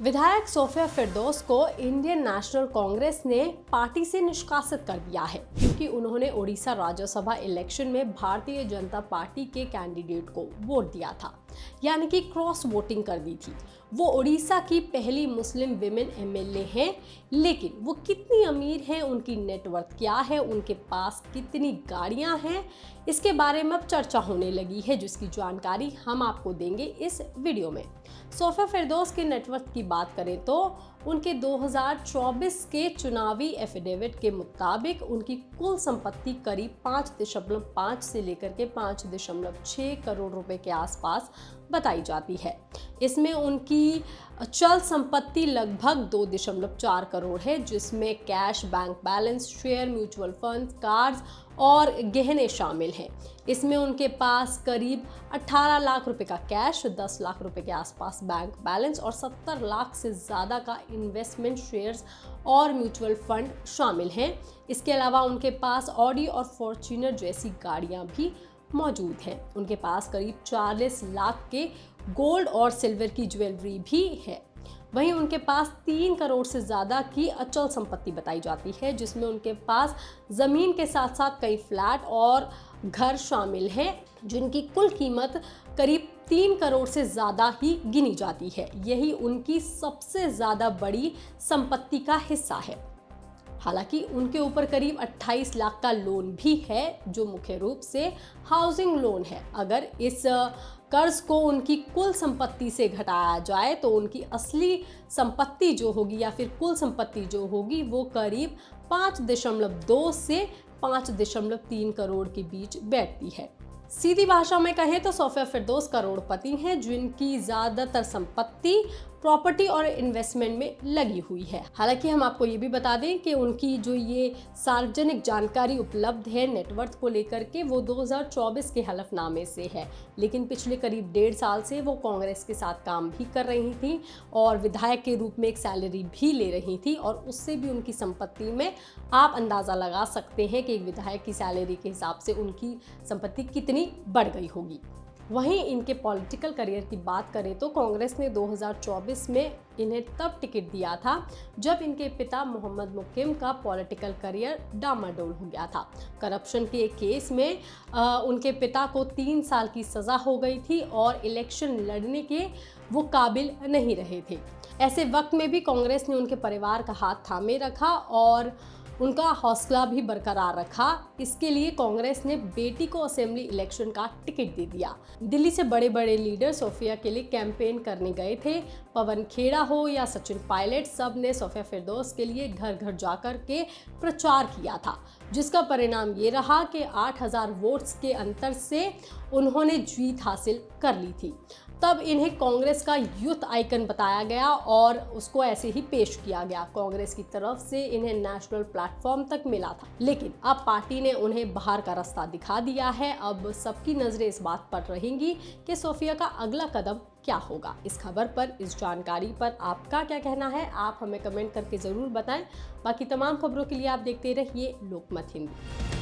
विधायक सोफिया फिरदौस को Indian national Congress ने पार्टी से निष्कासित कर दिया है क्योंकि उन्होंने ओडिशा राज्यसभा इलेक्शन में भारतीय जनता पार्टी के कैंडिडेट को वोट दिया था, यानी कि क्रॉस वोटिंग कर दी थी। वो ओडिशा की पहली मुस्लिम विमेन एमएलए हैं, लेकिन वो कितनी अमीर हैं, उनकी नेटवर्थ क्या है, उनके पास कितनी गाड़ियां हैं, इसके बारे में अब चर्चा होने लगी है, जिसकी जानकारी हम आपको देंगे इस वीडियो में। सोफिया फिरदौस के नेटवर्थ की बात करें तो उनके 2024 के चुनावी एफिडेविट के मुताबिक उनकी कुल संपत्ति करीब 5.5 से लेकर के 5.6 करोड़ रुपए के आसपास बताई जाती है। इसमें उनकी चल संपत्ति लगभग 2.4 करोड़ है, जिसमें cash, bank balance, share, mutual fund, cars और गहने शामिल हैं। इसमें उनके पास करीब 18 लाख रुपए का कैश, 10 लाख रुपए के आसपास बैंक बैलेंस और 70 लाख से ज़्यादा का इन्वेस्टमेंट, शेयर्स और म्यूचुअल फंड शामिल हैं। इसके अलावा उनके पास ऑडी और फॉर्च्यूनर जैसी गाड़ियां भी मौजूद हैं। उनके पास करीब 40 लाख के गोल्ड और सिल्वर की ज्वेलरी भी है। वहीं उनके पास 3 करोड़ से ज़्यादा की अचल संपत्ति बताई जाती है, जिसमें उनके पास ज़मीन के साथ साथ कई फ्लैट और घर शामिल हैं, जिनकी कुल कीमत करीब 3 करोड़ से ज़्यादा ही गिनी जाती है। यही उनकी सबसे ज़्यादा बड़ी संपत्ति का हिस्सा है। हालांकि उनके ऊपर करीब 28 लाख का लोन भी है, जो मुख्य रूप से हाउसिंग लोन है। अगर इस कर्ज को उनकी कुल संपत्ति से घटाया जाए तो उनकी असली संपत्ति जो होगी या फिर कुल संपत्ति जो होगी वो करीब 5.2 से 5.3 करोड़ के बीच बैठती है। सीधी भाषा में कहें तो सोफिया फिरदौस करोड़पति हैं, जिनकी ज़्यादातर संपत्ति प्रॉपर्टी और इन्वेस्टमेंट में लगी हुई है। हालांकि हम आपको ये भी बता दें कि उनकी जो ये सार्वजनिक जानकारी उपलब्ध है नेटवर्थ को लेकर के, वो 2024 के हलफनामे से है, लेकिन पिछले करीब 1.5 साल से वो कांग्रेस के साथ काम भी कर रही थी और विधायक के रूप में एक सैलरी भी ले रही थी, और उससे भी उनकी संपत्ति में आप अंदाज़ा लगा सकते हैं कि एक विधायक की सैलरी के हिसाब से उनकी संपत्ति कितनी बढ़ गई होगी। वहीं इनके पॉलिटिकल करियर की बात करें तो कांग्रेस ने 2024 में इन्हें तब टिकट दिया था जब इनके पिता मोहम्मद मुकिम का पॉलिटिकल करियर डामाडोल हो गया था। करप्शन के एक केस में उनके पिता को 3 साल की सज़ा हो गई थी और इलेक्शन लड़ने के वो काबिल नहीं रहे थे। ऐसे वक्त में भी कांग्रेस ने उनके परिवार का हाथ थामे रखा और उनका हौसला भी बरकरार रखा। इसके लिए कांग्रेस ने बेटी को असेंबली इलेक्शन का टिकट दे दिया। दिल्ली से बड़े बड़े लीडर सोफिया के लिए कैंपेन करने गए थे। पवन खेड़ा हो या सचिन पायलट, सब ने सोफिया फिरदौस के लिए घर घर जाकर के प्रचार किया था, जिसका परिणाम ये रहा कि 8,000 वोट्स के अंतर से उन्होंने जीत हासिल कर ली थी। तब इन्हें कांग्रेस का यूथ आइकन बताया गया और उसको ऐसे ही पेश किया गया। कांग्रेस की तरफ से इन्हें नेशनल प्लेटफॉर्म तक मिला था, लेकिन अब पार्टी ने उन्हें बाहर का रास्ता दिखा दिया है। अब सबकी नजरें इस बात पर रहेंगी कि सोफिया का अगला कदम क्या होगा। इस खबर पर, इस जानकारी पर आपका क्या कहना है, आप हमें कमेंट करके ज़रूर बताएं। बाकी तमाम खबरों के लिए आप देखते रहिए लोकमत हिंदी।